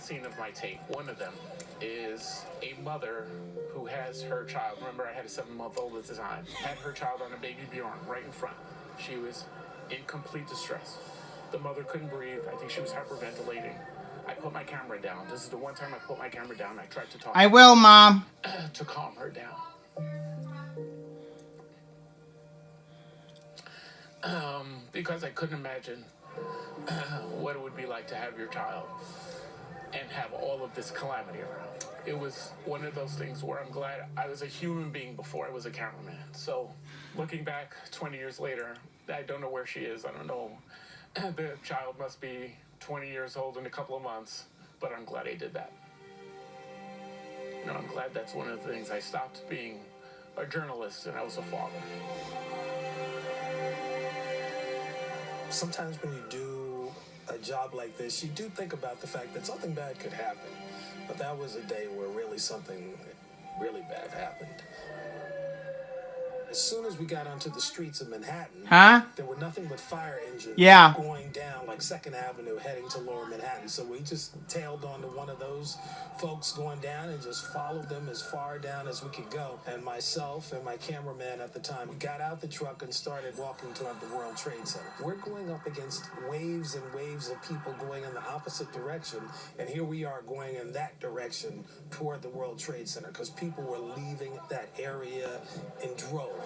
scene of my tape. One of them is a mother who has her child. Remember, I had a 7-month-old at the time. Had her child on a baby Bjorn right in front. She was in complete distress. The mother couldn't breathe. I think she was hyperventilating. I put my camera down. This is the one time I put my camera down. I tried to talk. I will, Mom. To calm her down. Because I couldn't imagine what it would be like to have your child and have all of this calamity around. It was one of those things where I'm glad I was a human being before I was a cameraman. So looking back 20 years later, I don't know where she is. I don't know. The child must be 20 years old in a couple of months, but I'm glad I did that. You know, I'm glad that's one of the things. I stopped being a journalist and I was a father. Sometimes when you do a job like this, you do think about the fact that something bad could happen. But that was a day where really something really bad happened. As soon as we got onto the streets of Manhattan, there were nothing but fire engines going down like 2nd Avenue heading to Lower Manhattan. So we just tailed onto one of those folks going down and just followed them as far down as we could go. And myself and my cameraman at the time, we got out the truck and started walking toward the World Trade Center. We're going up against waves and waves of people going in the opposite direction. And here we are going in that direction toward the World Trade Center because people were leaving that area in droves.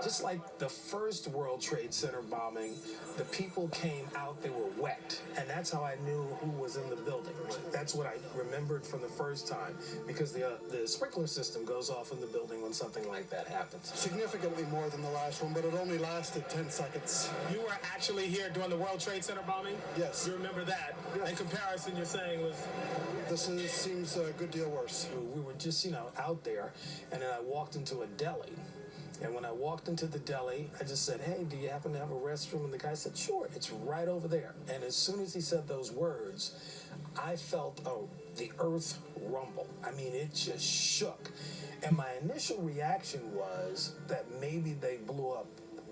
Just like the first World Trade Center bombing, the people came out, they were wet. And that's how I knew who was in the building. That's what I remembered from the first time, because the sprinkler system goes off in the building when something like that happens. Significantly more than the last one, but it only lasted 10 seconds. You were actually here during the World Trade Center bombing? Yes. You remember that? Yes. In comparison, you're saying was... This seems a good deal worse. We were just, out there, and then I walked into a deli. And when I walked into the deli, I just said, hey, do you happen to have a restroom? And the guy said, sure, it's right over there. And as soon as he said those words, I felt the earth rumble. I mean, it just shook. And my initial reaction was that maybe they blew up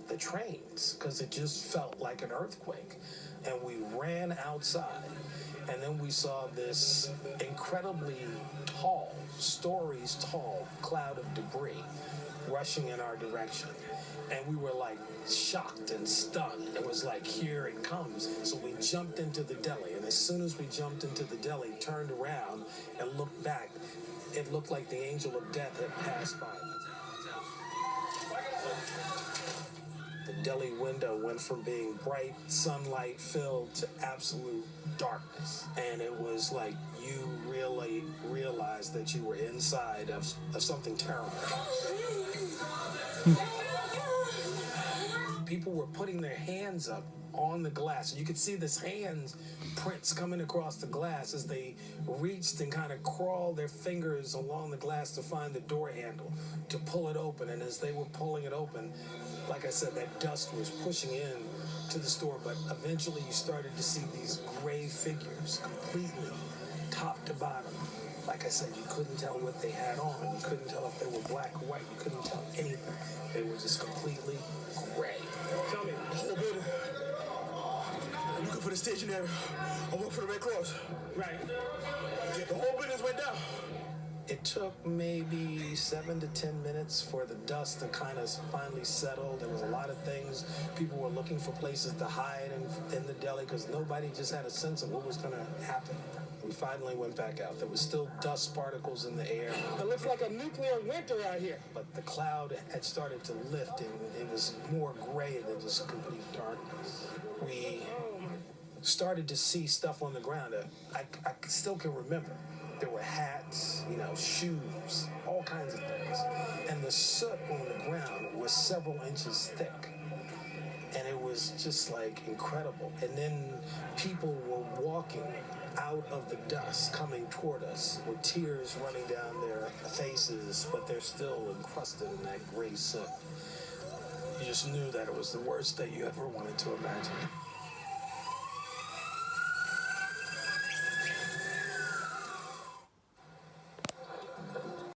the trains because it just felt like an earthquake. And we ran outside. And then we saw this incredibly tall, stories tall cloud of debris rushing in our direction. And we were like shocked and stunned. It was like, here it comes. So we jumped into the deli. And as soon as we jumped into the deli, turned around and looked back, it looked like the angel of death had passed by. The deli window went from being bright, sunlight filled to absolute darkness. And it was like you really realized that you were inside of something terrible. People were putting their hands up on the glass. You could see this hands prints coming across the glass as they reached and kind of crawled their fingers along the glass to find the door handle, to pull it open. And as they were pulling it open, like I said, that dust was pushing in to the store. But eventually you started to see these gray figures completely top to bottom. Like I said, you couldn't tell what they had on. You couldn't tell if they were black or white. You couldn't tell anything. They were just completely gray. Tell me, the whole building. I'm looking for the staging area. I work for the Red Cross. Right. Yeah, the whole building went down. It took maybe 7 to 10 minutes for the dust to kind of finally settle. There was a lot of things. People were looking for places to hide in the deli because nobody just had a sense of what was going to happen. We finally went back out. There was still dust particles in the air. It looks like a nuclear winter out here. But the cloud had started to lift, and it was more gray than just complete darkness. We started to see stuff on the ground that I still can remember. There were hats, shoes, all kinds of things. And the soot on the ground was several inches thick. And it was just like incredible. And then people were walking out of the dust coming toward us with tears running down their faces, but they're still encrusted in that gray soot. You just knew that it was the worst that you ever wanted to imagine.